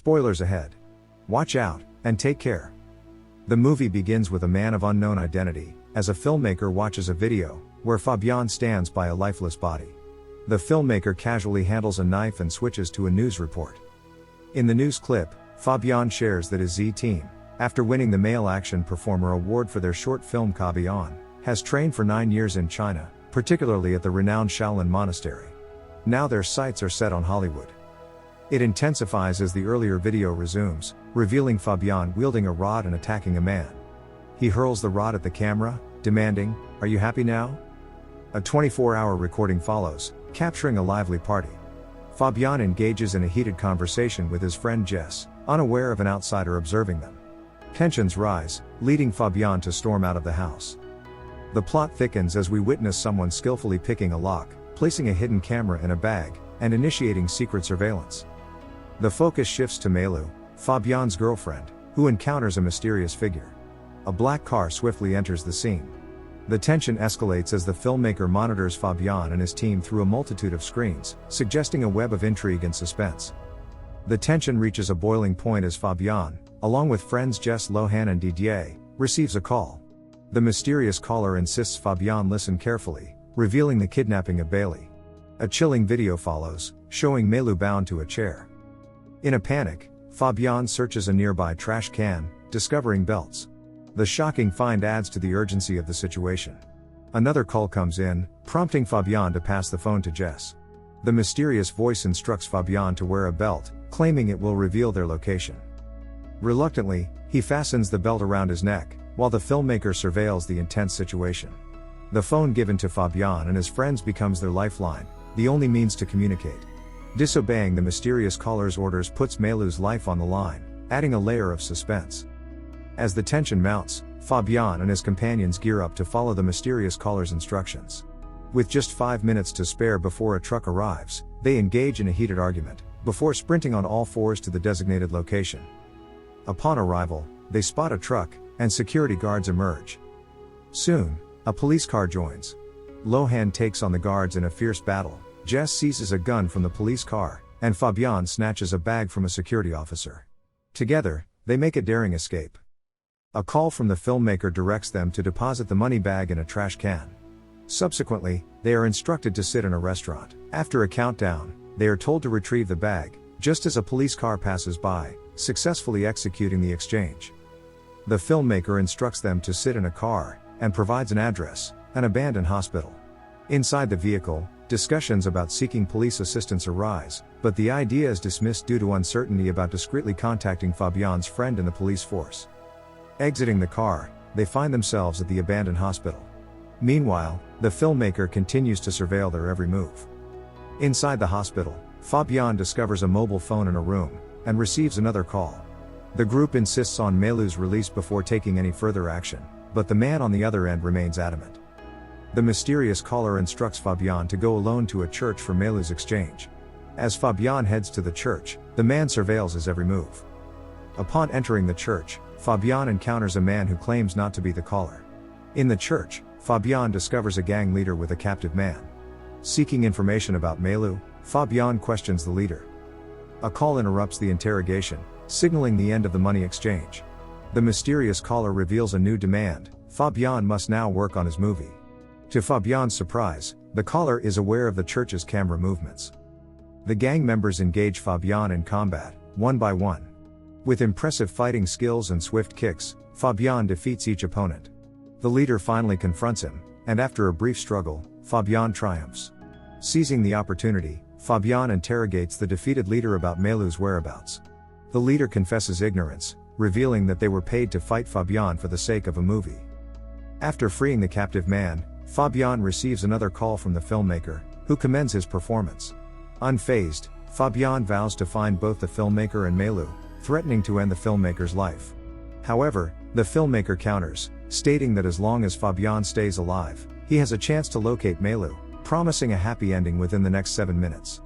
Spoilers ahead. Watch out, and take care. The movie begins with a man of unknown identity, as a filmmaker watches a video, where Fabian stands by a lifeless body. The filmmaker casually handles a knife and switches to a news report. In the news clip, Fabian shares that his Z-Team, after winning the Male Action Performer Award for their short film Kabian, has trained for 9 years in China, particularly at the renowned Shaolin Monastery. Now their sights are set on Hollywood. It intensifies as the earlier video resumes, revealing Fabian wielding a rod and attacking a man. He hurls the rod at the camera, demanding, "Are you happy now?" A 24-hour recording follows, capturing a lively party. Fabian engages in a heated conversation with his friend Jess, unaware of an outsider observing them. Tensions rise, leading Fabian to storm out of the house. The plot thickens as we witness someone skillfully picking a lock, placing a hidden camera in a bag, and initiating secret surveillance. The focus shifts to Meilu, Fabian's girlfriend, who encounters a mysterious figure. A black car swiftly enters the scene. The tension escalates as the filmmaker monitors Fabian and his team through a multitude of screens, suggesting a web of intrigue and suspense. The tension reaches a boiling point as Fabian, along with friends Jess, Lohan and Didier, receives a call. The mysterious caller insists Fabian listen carefully, revealing the kidnapping of Bailey. A chilling video follows, showing Meilu bound to a chair. In a panic, Fabian searches a nearby trash can, discovering belts. The shocking find adds to the urgency of the situation. Another call comes in, prompting Fabian to pass the phone to Jess. The mysterious voice instructs Fabian to wear a belt, claiming it will reveal their location. Reluctantly, he fastens the belt around his neck, while the filmmaker surveils the intense situation. The phone given to Fabian and his friends becomes their lifeline, the only means to communicate. Disobeying the mysterious caller's orders puts Meilu's life on the line, adding a layer of suspense. As the tension mounts, Fabian and his companions gear up to follow the mysterious caller's instructions. With just 5 minutes to spare before a truck arrives, they engage in a heated argument, before sprinting on all fours to the designated location. Upon arrival, they spot a truck, and security guards emerge. Soon, a police car joins. Lohan takes on the guards in a fierce battle. Jess seizes a gun from the police car, and Fabian snatches a bag from a security officer. Together, they make a daring escape. A call from the filmmaker directs them to deposit the money bag in a trash can. Subsequently, they are instructed to sit in a restaurant. After a countdown, they are told to retrieve the bag, just as a police car passes by, successfully executing the exchange. The filmmaker instructs them to sit in a car, and provides an address, an abandoned hospital. Inside the vehicle, discussions about seeking police assistance arise, but the idea is dismissed due to uncertainty about discreetly contacting Fabian's friend in the police force. Exiting the car, they find themselves at the abandoned hospital. Meanwhile, the filmmaker continues to surveil their every move. Inside the hospital, Fabian discovers a mobile phone in a room, and receives another call. The group insists on Meilu's release before taking any further action, but the man on the other end remains adamant. The mysterious caller instructs Fabian to go alone to a church for Meilu's exchange. As Fabian heads to the church, the man surveils his every move. Upon entering the church, Fabian encounters a man who claims not to be the caller. In the church, Fabian discovers a gang leader with a captive man. Seeking information about Meilu, Fabian questions the leader. A call interrupts the interrogation, signaling the end of the money exchange. The mysterious caller reveals a new demand: Fabian must now work on his movie. To Fabian's surprise, the caller is aware of the church's camera movements. The gang members engage Fabian in combat, one by one. With impressive fighting skills and swift kicks, Fabian defeats each opponent. The leader finally confronts him, and after a brief struggle, Fabian triumphs. Seizing the opportunity, Fabian interrogates the defeated leader about Meilu's whereabouts. The leader confesses ignorance, revealing that they were paid to fight Fabian for the sake of a movie. After freeing the captive man, Fabian receives another call from the filmmaker, who commends his performance. Unfazed, Fabian vows to find both the filmmaker and Meilu, threatening to end the filmmaker's life. However, the filmmaker counters, stating that as long as Fabian stays alive, he has a chance to locate Meilu, promising a happy ending within the next 7 minutes.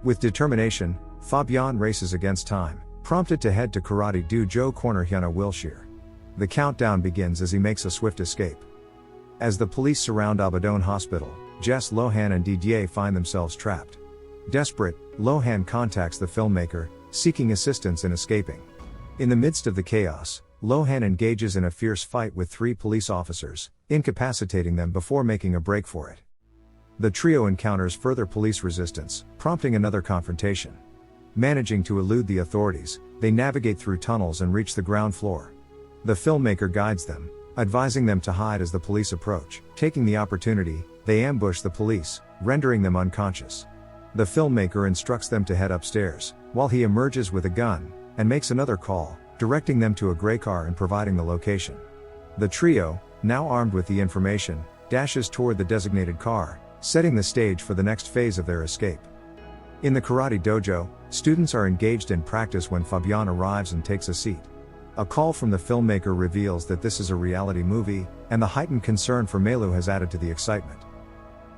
With determination, Fabian races against time, prompted to head to Karate Dojo Corner Hyuna Wilshire. The countdown begins as he makes a swift escape. As the police surround Abaddon Hospital, Jess, Lohan and Didier find themselves trapped. Desperate, Lohan contacts the filmmaker, seeking assistance in escaping. In the midst of the chaos, Lohan engages in a fierce fight with 3 police officers, incapacitating them before making a break for it. The trio encounters further police resistance, prompting another confrontation. Managing to elude the authorities, they navigate through tunnels and reach the ground floor. The filmmaker guides them, advising them to hide as the police approach. Taking the opportunity, they ambush the police, rendering them unconscious. The filmmaker instructs them to head upstairs, while he emerges with a gun, and makes another call, directing them to a gray car and providing the location. The trio, now armed with the information, dashes toward the designated car, setting the stage for the next phase of their escape. In the karate dojo, students are engaged in practice when Fabian arrives and takes a seat. A call from the filmmaker reveals that this is a reality movie, and the heightened concern for Melu has added to the excitement.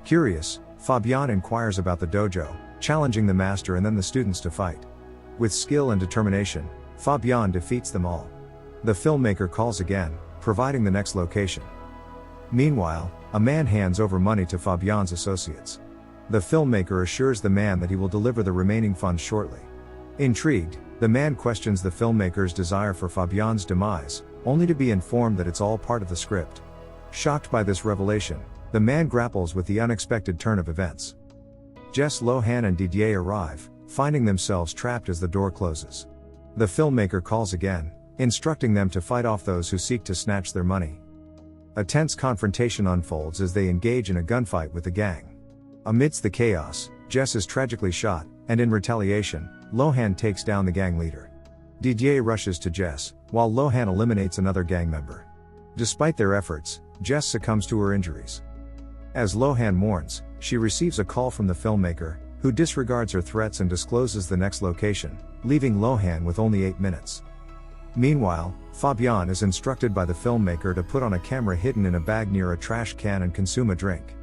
Curious, Fabian inquires about the dojo, challenging the master and then the students to fight. With skill and determination, Fabian defeats them all. The filmmaker calls again, providing the next location. Meanwhile, a man hands over money to Fabian's associates. The filmmaker assures the man that he will deliver the remaining funds shortly. Intrigued, the man questions the filmmaker's desire for Fabian's demise, only to be informed that it's all part of the script. Shocked by this revelation, the man grapples with the unexpected turn of events. Jess, Lohan and Didier arrive, finding themselves trapped as the door closes. The filmmaker calls again, instructing them to fight off those who seek to snatch their money. A tense confrontation unfolds as they engage in a gunfight with the gang. Amidst the chaos, Jess is tragically shot, and in retaliation, Lohan takes down the gang leader. Didier rushes to Jess, while Lohan eliminates another gang member. Despite their efforts, Jess succumbs to her injuries. As Lohan mourns, she receives a call from the filmmaker, who disregards her threats and discloses the next location, leaving Lohan with only 8 minutes. Meanwhile, Fabian is instructed by the filmmaker to put on a camera hidden in a bag near a trash can and consume a drink.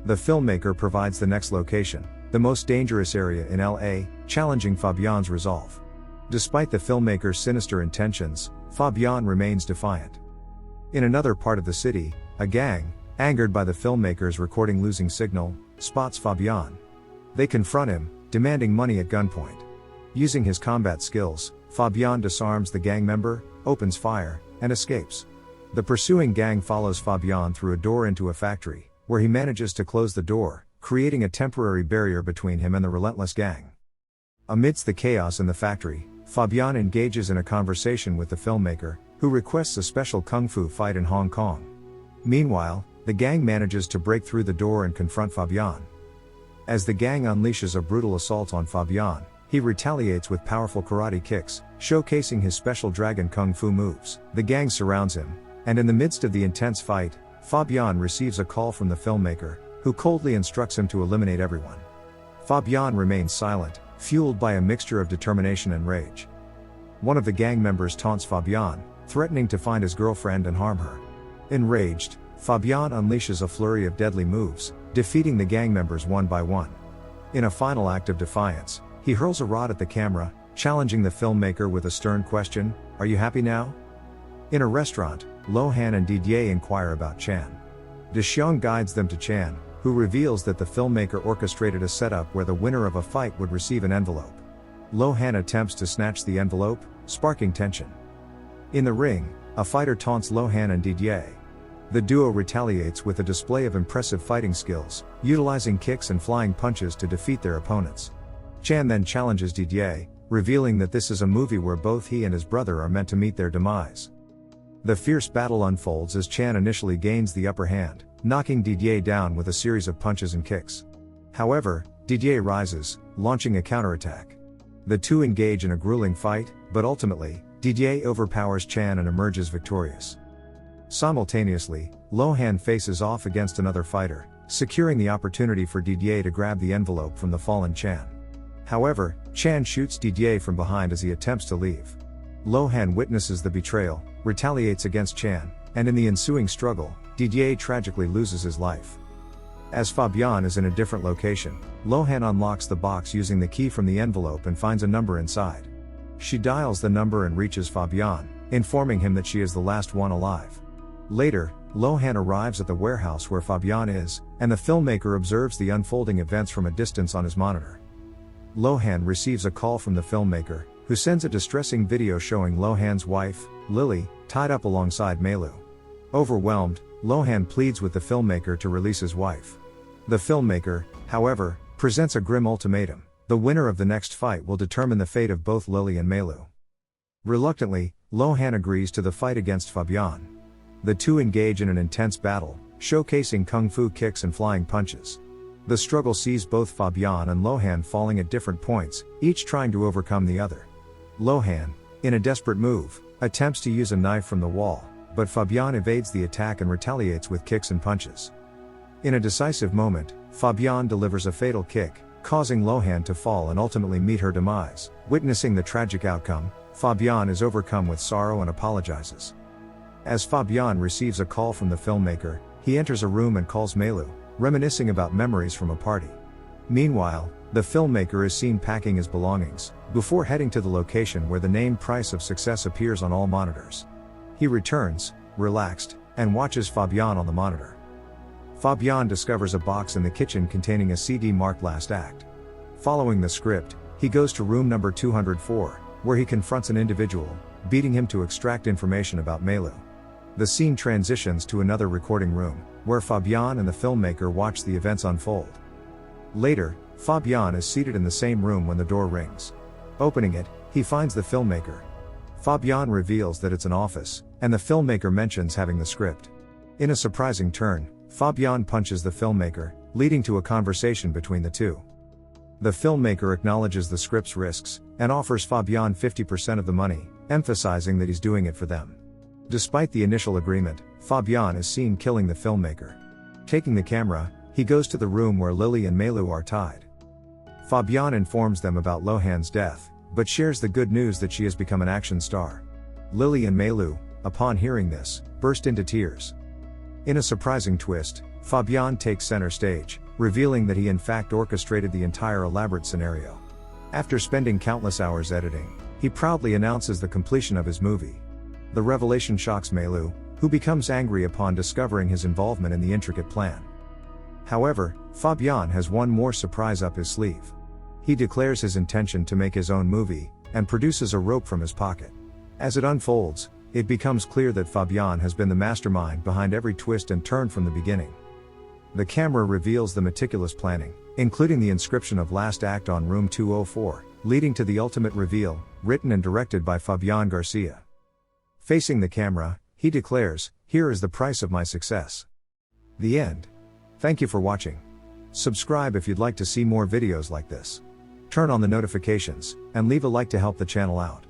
The filmmaker provides the next location, the most dangerous area in LA, challenging Fabian's resolve. Despite the filmmaker's sinister intentions, Fabian remains defiant. In another part of the city, a gang, angered by the filmmaker's recording losing signal, spots Fabian. They confront him, demanding money at gunpoint. Using his combat skills, Fabian disarms the gang member, opens fire, and escapes. The pursuing gang follows Fabian through a door into a factory, where he manages to close the door, creating a temporary barrier between him and the relentless gang. Amidst the chaos in the factory, Fabian engages in a conversation with the filmmaker, who requests a special kung fu fight in Hong Kong. Meanwhile, the gang manages to break through the door and confront Fabian. As the gang unleashes a brutal assault on Fabian, he retaliates with powerful karate kicks, showcasing his special dragon kung fu moves. The gang surrounds him, and in the midst of the intense fight, Fabian receives a call from the filmmaker, who coldly instructs him to eliminate everyone. Fabian remains silent, fueled by a mixture of determination and rage. One of the gang members taunts Fabian, threatening to find his girlfriend and harm her. Enraged, Fabian unleashes a flurry of deadly moves, defeating the gang members one by one. In a final act of defiance, he hurls a rod at the camera, challenging the filmmaker with a stern question, "Are you happy now?" In a restaurant, Lohan and Didier inquire about Chan. Dexiong guides them to Chan, who reveals that the filmmaker orchestrated a setup where the winner of a fight would receive an envelope. Lohan attempts to snatch the envelope, sparking tension. In the ring, a fighter taunts Lohan and Didier. The duo retaliates with a display of impressive fighting skills, utilizing kicks and flying punches to defeat their opponents. Chan then challenges Didier, revealing that this is a movie where both he and his brother are meant to meet their demise. The fierce battle unfolds as Chan initially gains the upper hand, knocking Didier down with a series of punches and kicks. However, Didier rises, launching a counterattack. The two engage in a grueling fight, but ultimately, Didier overpowers Chan and emerges victorious. Simultaneously, Lohan faces off against another fighter, securing the opportunity for Didier to grab the envelope from the fallen Chan. However, Chan shoots Didier from behind as he attempts to leave. Lohan witnesses the betrayal, retaliates against Chan, and in the ensuing struggle, Didier tragically loses his life. As Fabian is in a different location, Lohan unlocks the box using the key from the envelope and finds a number inside. She dials the number and reaches Fabian, informing him that she is the last one alive. Later, Lohan arrives at the warehouse where Fabian is, and the filmmaker observes the unfolding events from a distance on his monitor. Lohan receives a call from the filmmaker, who sends a distressing video showing Lohan's wife, Lily, tied up alongside Meilu. Overwhelmed, Lohan pleads with the filmmaker to release his wife. The filmmaker, however, presents a grim ultimatum: the winner of the next fight will determine the fate of both Lily and Meilu. Reluctantly, Lohan agrees to the fight against Fabian. The two engage in an intense battle, showcasing kung fu kicks and flying punches. The struggle sees both Fabian and Lohan falling at different points, each trying to overcome the other. Lohan, in a desperate move, attempts to use a knife from the wall, but Fabian evades the attack and retaliates with kicks and punches. In a decisive moment, Fabian delivers a fatal kick, causing Lohan to fall and ultimately meet her demise. Witnessing the tragic outcome, Fabian is overcome with sorrow and apologizes. As Fabian receives a call from the filmmaker, he enters a room and calls Meilu, reminiscing about memories from a party. Meanwhile, the filmmaker is seen packing his belongings, before heading to the location where the named price of success appears on all monitors. He returns, relaxed, and watches Fabian on the monitor. Fabian discovers a box in the kitchen containing a CD marked Last Act. Following the script, he goes to room number 204, where he confronts an individual, beating him to extract information about Meilu. The scene transitions to another recording room, where Fabian and the filmmaker watch the events unfold. Later, Fabian is seated in the same room when the door rings. Opening it, he finds the filmmaker. Fabian reveals that it's an office, and the filmmaker mentions having the script. In a surprising turn, Fabian punches the filmmaker, leading to a conversation between the two. The filmmaker acknowledges the script's risks, and offers Fabian 50% of the money, emphasizing that he's doing it for them. Despite the initial agreement, Fabian is seen killing the filmmaker. Taking the camera, he goes to the room where Lily and Meilu are tied. Fabian informs them about Lohan's death, but shares the good news that she has become an action star. Lily and Meilu, upon hearing this, burst into tears. In a surprising twist, Fabian takes center stage, revealing that he in fact orchestrated the entire elaborate scenario. After spending countless hours editing, he proudly announces the completion of his movie. The revelation shocks Meilu, who becomes angry upon discovering his involvement in the intricate plan. However, Fabian has one more surprise up his sleeve. He declares his intention to make his own movie, and produces a rope from his pocket. As it unfolds, it becomes clear that Fabian has been the mastermind behind every twist and turn from the beginning. The camera reveals the meticulous planning, including the inscription of Last Act on room 204, leading to the ultimate reveal, written and directed by Fabian Garcia. Facing the camera, he declares, "Here is the price of my success." The end. Thank you for watching. Subscribe if you'd like to see more videos like this. Turn on the notifications, and leave a like to help the channel out.